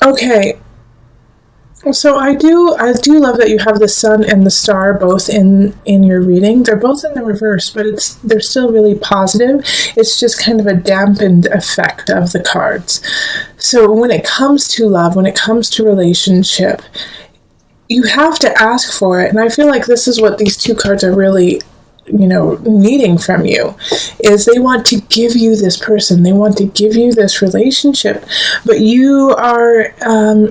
Okay. So I do love that you have the sun and the star both in your reading. They're both in the reverse, but they're still really positive. It's just kind of a dampened effect of the cards. So when it comes to love, when it comes to relationship, you have to ask for it. And I feel like this is what these two cards are really, needing from you, is they want to give you this person. They want to give you this relationship. But you are,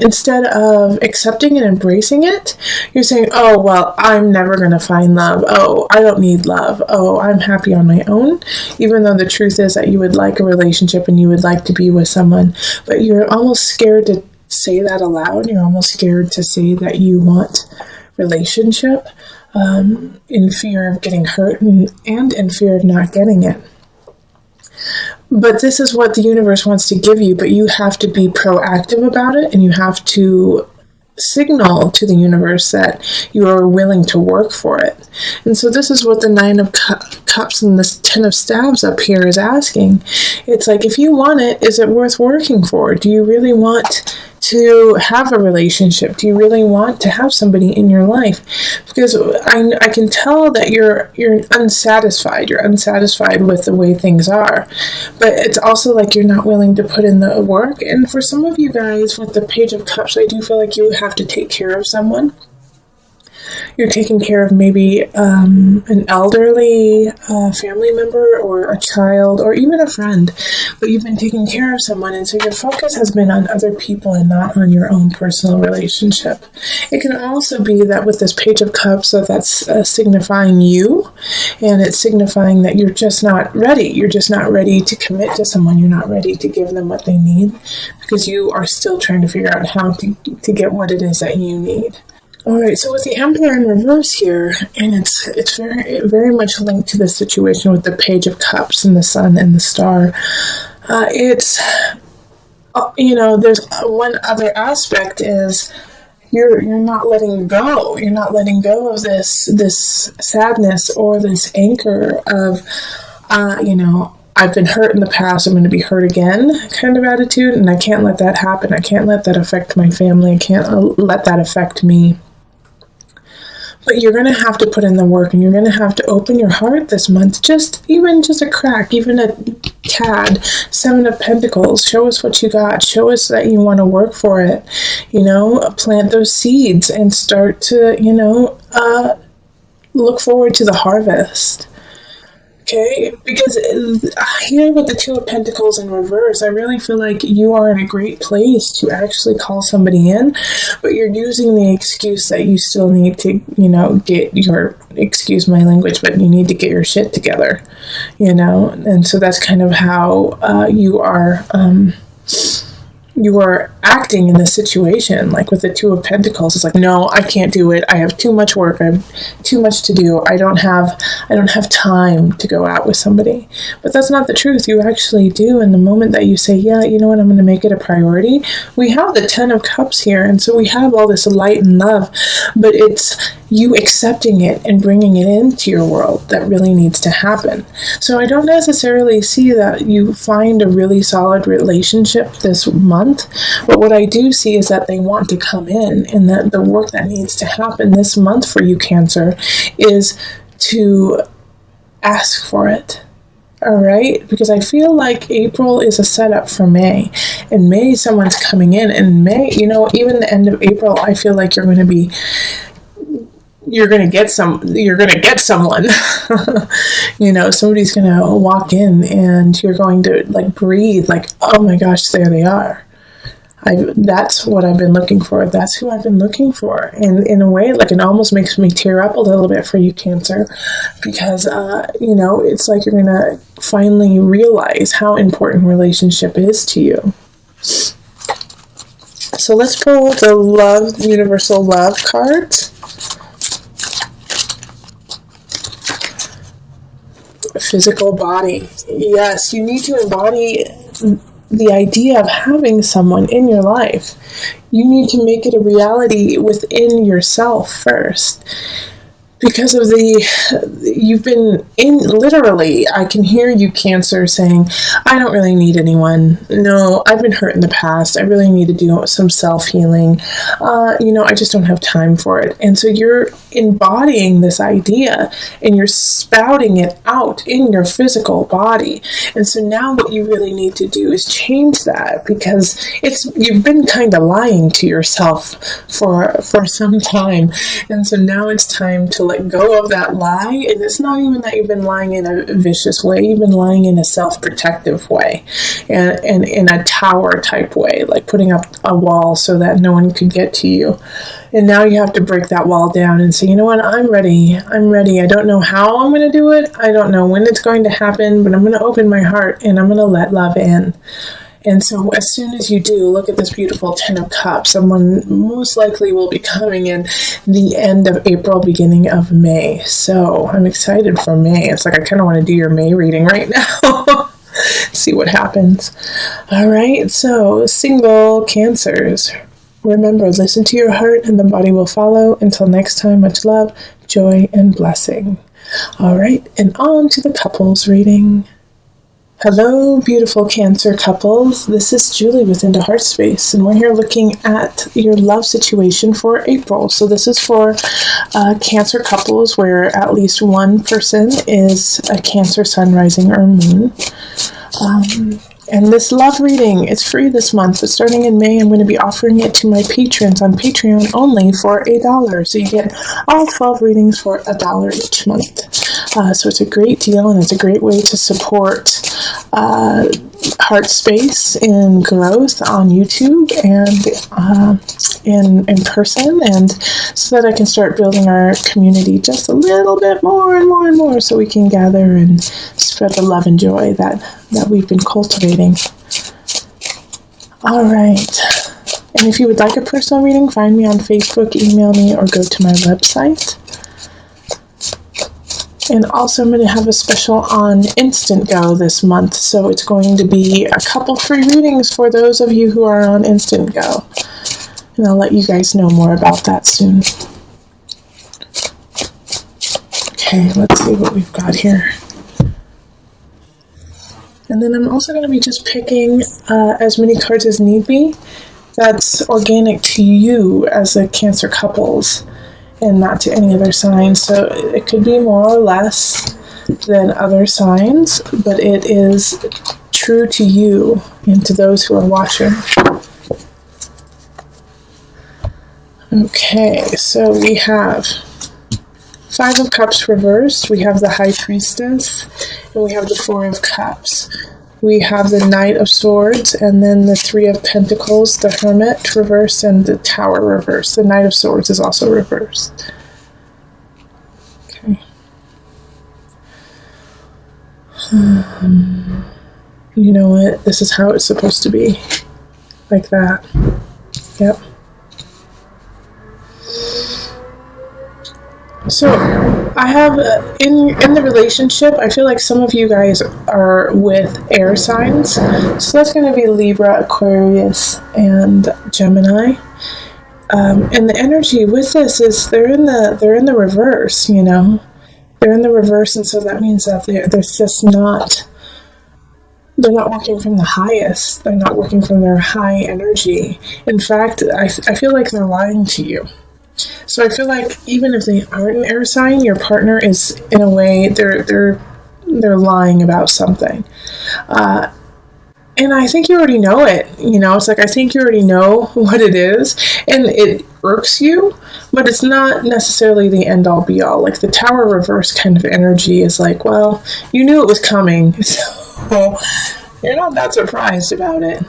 instead of accepting and embracing it, you're saying, oh, well, I'm never going to find love. Oh, I don't need love. Oh, I'm happy on my own. Even though the truth is that you would like a relationship and you would like to be with someone, but you're almost scared to say that aloud. You're almost scared to say that you want relationship. In fear of getting hurt and in fear of not getting it. But this is what the universe wants to give you, but you have to be proactive about it, and you have to signal to the universe that you are willing to work for it. And so this is what the Nine of Cups and this Ten of Staves up here is asking. It's like, if you want it, is it worth working for? Do you really want to have a relationship? Do you really want to have somebody in your life? Because I can tell that you're unsatisfied. You're unsatisfied with the way things are. But it's also like you're not willing to put in the work. And for some of you guys with the Page of Cups, I do feel like you have to take care of someone. You're taking care of maybe an elderly family member or a child or even a friend, but you've been taking care of someone, and so your focus has been on other people and not on your own personal relationship. It can also be that with this Page of Cups, that's signifying you, and it's signifying that you're just not ready. You're just not ready to commit to someone. You're not ready to give them what they need because you are still trying to figure out how to get what it is that you need. All right, so with the Emperor in reverse here, and it's very, very much linked to the situation with the Page of Cups and the Sun and the Star. There's one other aspect is you're not letting go. You're not letting go of this sadness or this anchor of, I've been hurt in the past, I'm going to be hurt again kind of attitude, and I can't let that happen. I can't let that affect my family. I can't let that affect me. But you're going to have to put in the work, and you're going to have to open your heart this month, just a crack, even a tad. Seven of Pentacles, show us what you got. Show us that you want to work for it. Plant those seeds and start to, look forward to the harvest. Okay, because here with the Two of Pentacles in reverse, I really feel like you are in a great place to actually call somebody in, but you're using the excuse that you still need to, get your, excuse my language, but you need to get your shit together, and so that's kind of how you are acting in this situation. Like with the Two of Pentacles, it's like, no, I can't do it. I have too much work. I have too much to do. I don't have time to go out with somebody. But that's not the truth. You actually do. And the moment that you say, yeah, you know what, I'm going to make it a priority. We have the Ten of Cups here. And so we have all this light and love, but it's you accepting it and bringing it into your world that really needs to happen. So I don't necessarily see that you find a really solid relationship this month. But what I do see is that they want to come in, and that the work that needs to happen this month for you, Cancer, is to ask for it. All right? Because I feel like April is a setup for May. In May, someone's coming in. And May, even the end of April, I feel like you're going to get someone. Somebody's going to walk in and you're going to breathe oh my gosh, there they are. That's what I've been looking for. That's who I've been looking for. And in a way, it almost makes me tear up a little bit for you, Cancer, because, it's like you're going to finally realize how important relationship is to you. So let's pull the Universal Love cards. Physical body. Yes, you need to embody the idea of having someone in your life. You need to make it a reality within yourself first. because of you've been in, literally, I can hear you, Cancer, saying, I don't really need anyone. No, I've been hurt in the past. I really need to do some self-healing. I just don't have time for it. And so you're embodying this idea and you're spouting it out in your physical body. And so now what you really need to do is change that, because you've been kind of lying to yourself for some time. And so now it's time to let go of that lie. And it's not even that you've been lying in a vicious way. You've been lying in a self-protective way, and in a tower type way, like putting up a wall so that no one could get to you. And now you have to break that wall down and say, you know what, I'm ready. I don't know how I'm going to do it. I don't know when it's going to happen, but I'm going to open my heart and I'm going to let love in. And so as soon as you do, look at this beautiful 10 of Cups. Someone most likely will be coming in the end of April, beginning of May. So I'm excited for May. It's like I kind of want to do your May reading right now. See what happens. All right, so single Cancers. Remember, listen to your heart and the body will follow. Until next time, much love, joy, and blessing. All right, and on to the couples reading. Hello, beautiful Cancer couples. This is Julie with Into Heart Space, and we're here looking at your love situation for April. So this is for Cancer couples where at least one person is a Cancer sun, rising, or moon. And this love reading is free this month, but starting in May, I'm going to be offering it to my patrons on Patreon only for $1. So you get all 12 readings for $1 each month. So it's a great deal, and it's a great way to support Heart Space in growth on YouTube and in person, and so that I can start building our community just a little bit more and more and more, so we can gather and spread the love and joy that we've been cultivating. All right. And if you would like a personal reading, find me on Facebook, email me, or go to my website. And also I'm going to have a special on Instant Go this month. So it's going to be a couple free readings for those of you who are on Instant Go. And I'll let you guys know more about that soon. Okay, let's see what we've got here. And then I'm also going to be just picking as many cards as need be. That's organic to you as a Cancer couples, and not to any other sign. So it could be more or less than other signs, but it is true to you and to those who are watching. Okay, so we have 5 of Cups reversed, we have the High Priestess, and we have the 4 of Cups. We have the Knight of Swords, and then the 3 of Pentacles, the Hermit reversed, and the Tower reversed. The Knight of Swords is also reversed. Okay. You know what? This is how it's supposed to be. Like that. Yep. So I have, in the relationship, I feel like some of you guys are with air signs. So that's going to be Libra, Aquarius, and Gemini. And the energy with this is they're in the reverse, you know. They're in the reverse, and so that means that they're not working from the highest. They're not working from their high energy. In fact, I feel like they're lying to you. So I feel like even if they aren't an air sign, your partner is, in a way, they're lying about something. And I think you already know it. You know, it's like, I think you already know what it is, and it irks you, but it's not necessarily the end all be all. Like the Tower reverse kind of energy is like, well, you knew it was coming, so you're not that surprised about it.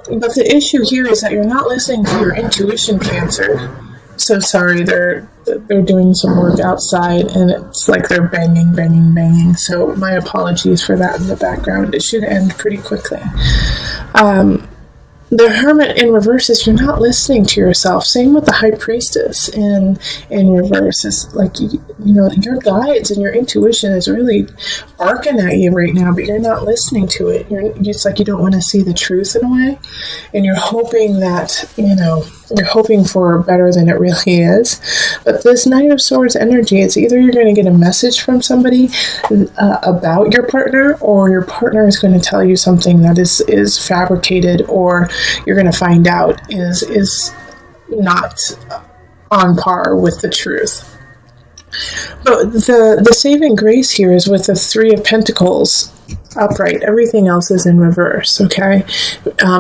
But the issue here is that you're not listening to your intuition, Cancer. So sorry, they're doing some work outside, and it's like they're banging. So my apologies for that in the background. It should end pretty quickly. The Hermit in reverse is you're not listening to yourself. Same with the High Priestess in reverse. It's like, you know, your guides and your intuition is really barking at you right now, but you're not listening to it. It's like you don't want to see the truth in a way, and you're hoping that, you know, you're hoping for better than it really is. But this Knight of Swords energy, it's either you're going to get a message from somebody about your partner, or your partner is going to tell you something that is fabricated, or you're going to find out is not on par with the truth. But the saving grace here is with the Three of Pentacles upright. Everything else is in reverse, okay?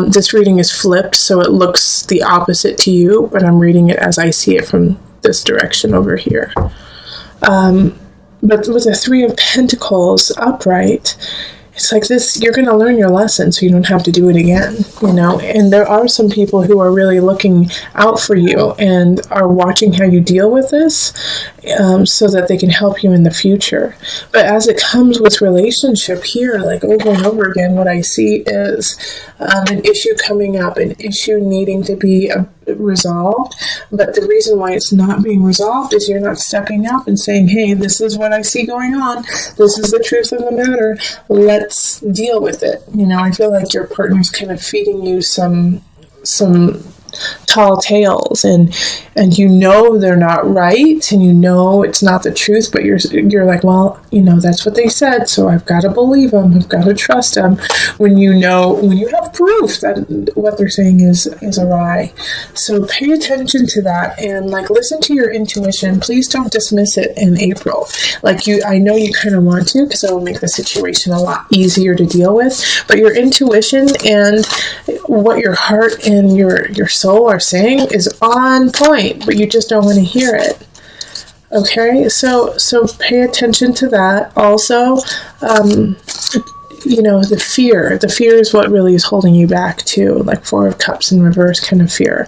This reading is flipped, so it looks the opposite to you, but I'm reading it as I see it from this direction over here. But with the Three of Pentacles upright, it's like this, you're going to learn your lesson so you don't have to do it again, you know? And there are some people who are really looking out for you and are watching how you deal with this, so that they can help you in the future. But as it comes with relationship here, like over and over again, what I see is an issue coming up, an issue needing to be resolved. But the reason why it's not being resolved is you're not stepping up and saying, hey, this is what I see going on. This is the truth of the matter. Let's deal with it. You know, I feel like your partner's kind of feeding you some tall tales, and you know they're not right, and you know it's not the truth, but you're like, well, you know, that's what they said, so I've got to believe them, I've got to trust them, when you have proof that what they're saying is a lie. So pay attention to that, and like listen to your intuition. Please don't dismiss it in April. Like I know you kind of want to, because it will make the situation a lot easier to deal with, but your intuition and what your heart and your soul are saying is on point, but you just don't want to hear it. Okay, so pay attention to that. Also, you know, the fear is what really is holding you back too. Like Four of Cups in reverse kind of fear.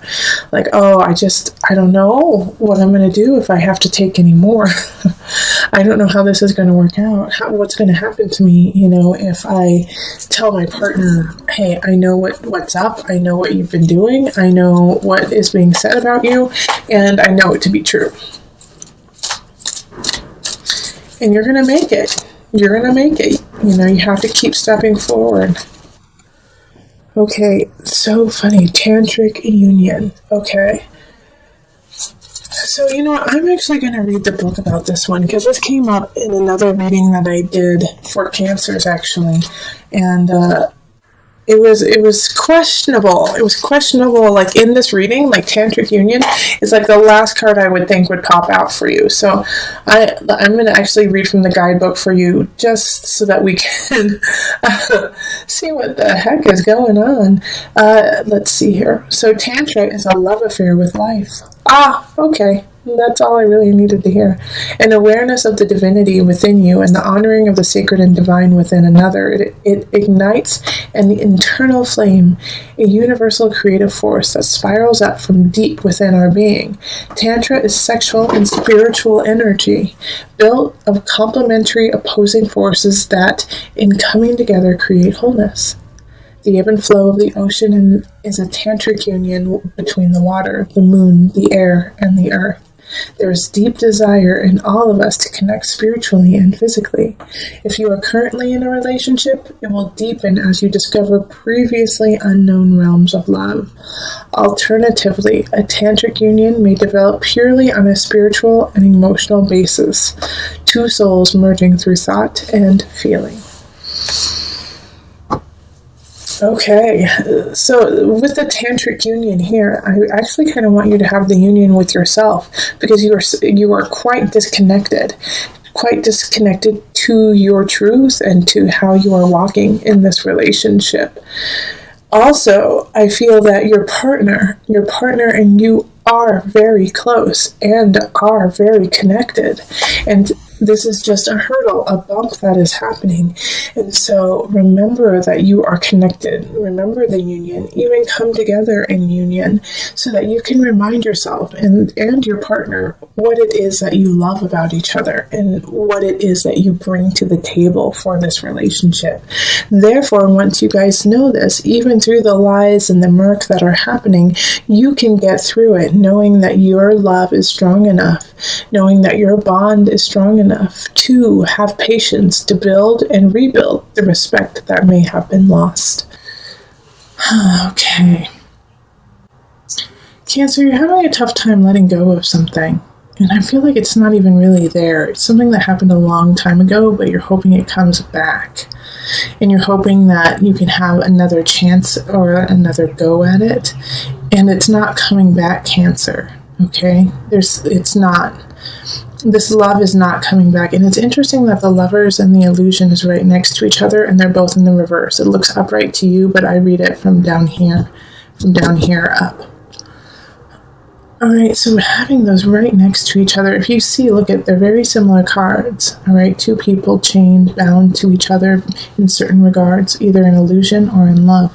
Like, oh, I don't know what I'm going to do if I have to take any more. I don't know how this is going to work out. What's going to happen to me, you know, if I tell my partner, hey, I know what's up. I know what you've been doing. I know what is being said about you, and I know it to be true. And you're going to make it. You're going to make it. You know, you have to keep stepping forward. Okay, so funny. Tantric union. Okay. So, you know what? I'm actually going to read the book about this one, because this came up in another reading that I did for cancers, actually. And it was questionable. It was questionable, like in this reading, like Tantric Union is like the last card I would think would pop out for you. So I'm going to actually read from the guidebook for you, just so that we can see what the heck is going on. Let's see here. So Tantra is a love affair with life. Ah, okay. That's all I really needed to hear. An awareness of the divinity within you and the honoring of the sacred and divine within another. It ignites an internal flame, a universal creative force that spirals up from deep within our being. Tantra is sexual and spiritual energy, built of complementary opposing forces that, in coming together, create wholeness. The ebb and flow of the ocean is a tantric union between the water, the moon, the air, and the earth. There is deep desire in all of us to connect spiritually and physically. If you are currently in a relationship, it will deepen as you discover previously unknown realms of love. Alternatively, a tantric union may develop purely on a spiritual and emotional basis, two souls merging through thought and feeling. Okay, so with the tantric union here, I actually kind of want you to have the union with yourself, because you are quite disconnected to your truth and to how you are walking in this relationship. Also, I feel that your partner and you are very close and are very connected, and this is just a hurdle, a bump that is happening. And so remember that you are connected. Remember the union. Even come together in union so that you can remind yourself and your partner what it is that you love about each other and what it is that you bring to the table for this relationship. Therefore, once you guys know this, even through the lies and the murk that are happening, you can get through it knowing that your love is strong enough, knowing that your bond is strong enough to have patience to build and rebuild the respect that may have been lost. Okay. Cancer, you're having a tough time letting go of something. And I feel like it's not even really there. It's something that happened a long time ago, but you're hoping it comes back. And you're hoping that you can have another chance or another go at it. And it's not coming back, Cancer. Okay? It's not. This love is not coming back. And it's interesting that the Lovers and the Illusion is right next to each other, and they're both in the reverse. It looks upright to you, but I read it from down here up. All right, so having those right next to each other, if you see, look at, they're very similar cards. All right, two people chained, bound to each other in certain regards, either in illusion or in love.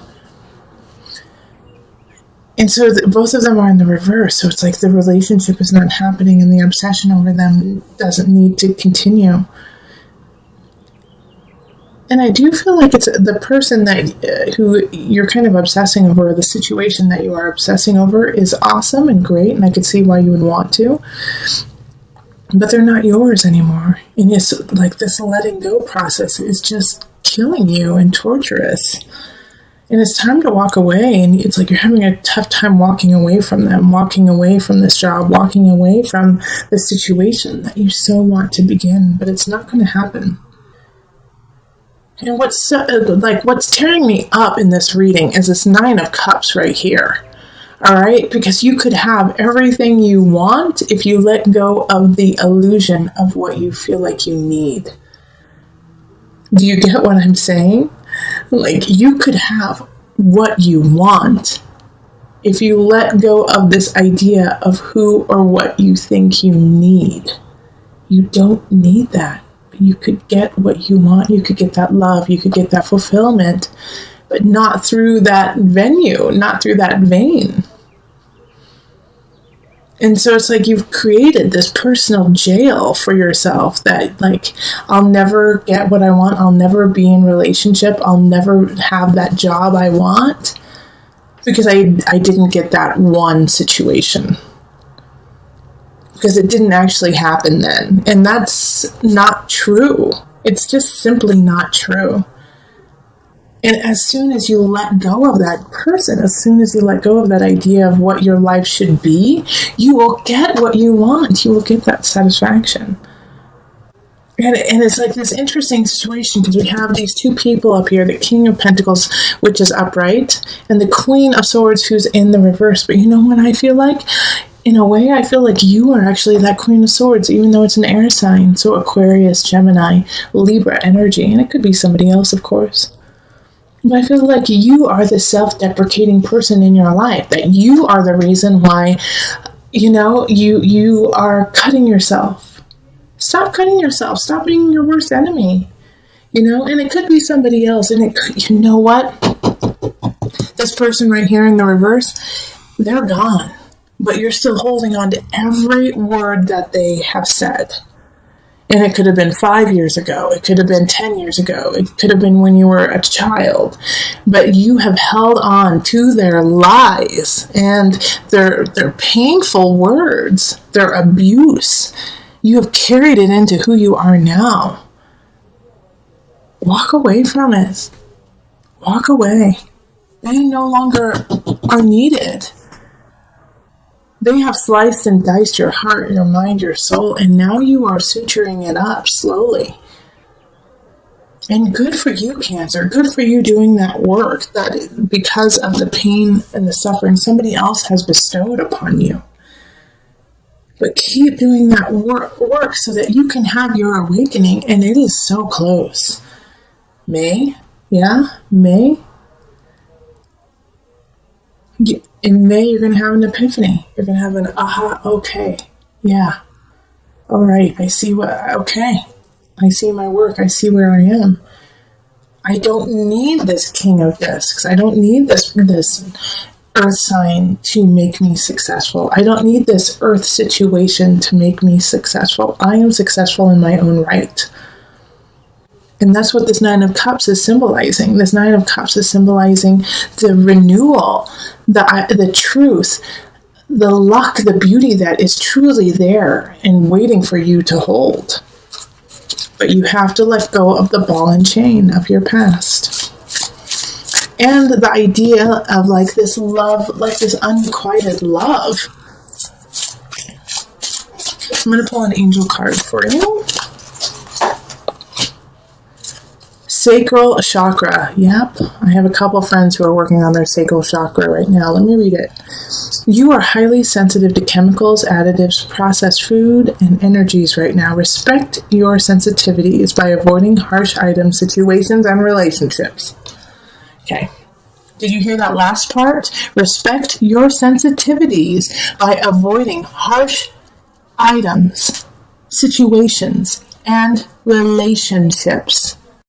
And so both of them are in the reverse. So it's like the relationship is not happening and the obsession over them doesn't need to continue. And I do feel like it's the person that who you're kind of obsessing over, the situation that you are obsessing over is awesome and great, and I could see why you would want to. But they're not yours anymore. And it's like this letting go process is just killing you and torturous. And it's time to walk away, and it's like you're having a tough time walking away from them, walking away from this job, walking away from the situation that you so want to begin, but it's not going to happen. And what's tearing me up in this reading is this 9 of Cups right here. All right? Because you could have everything you want if you let go of the illusion of what you feel like you need. Do you get what I'm saying? Like, you could have what you want if you let go of this idea of who or what you think you need. You don't need that. You could get what you want. You could get that love. You could get that fulfillment, but not through that venue, not through that vein. And so it's like you've created this personal jail for yourself that, like, I'll never get what I want. I'll never be in relationship. I'll never have that job I want because I didn't get that one situation. Because it didn't actually happen then. And that's not true. It's just simply not true. And as soon as you let go of that person, as soon as you let go of that idea of what your life should be, you will get what you want. You will get that satisfaction. And it's like this interesting situation because we have these two people up here, the King of Pentacles, which is upright, and the Queen of Swords, who's in the reverse. But you know what I feel like? In a way, I feel like you are actually that Queen of Swords, even though it's an air sign. So Aquarius, Gemini, Libra energy. And it could be somebody else, of course. But I feel like you are the self-deprecating person in your life. That you are the reason why, you are cutting yourself. Stop cutting yourself. Stop being your worst enemy. And it could be somebody else. And you know what? This person right here in the reverse, they're gone. But you're still holding on to every word that they have said. And it could have been 5 years ago. It could have been 10 years ago. It could have been when you were a child. But you have held on to their lies and their painful words, their abuse. You have carried it into who you are now. Walk away from it. Walk away. They no longer are needed. They have sliced and diced your heart, your mind, your soul, and now you are suturing it up slowly. And good for you, Cancer. Good for you doing that work that because of the pain and the suffering somebody else has bestowed upon you. But keep doing that work so that you can have your awakening, and it is so close. May? Yeah? May? In May, you're going to have an epiphany. You're going to have an aha, okay, yeah. All right, I see I see my work. I see where I am. I don't need this King of Discs. I don't need this Earth sign to make me successful. I don't need this Earth situation to make me successful. I am successful in my own right. And that's what this 9 of Cups is symbolizing. This 9 of Cups is symbolizing the renewal, the truth, the luck, the beauty that is truly there and waiting for you to hold. But you have to let go of the ball and chain of your past. And the idea of like this love, like this unrequited love. I'm going to pull an angel card for you. Sacral chakra. Yep. I have a couple friends who are working on their sacral chakra right now. Let me read it. You are highly sensitive to chemicals, additives, processed food, and energies right now. Respect your sensitivities by avoiding harsh items, situations, and relationships. Okay. Did you hear that last part? Respect your sensitivities by avoiding harsh items, situations, and relationships.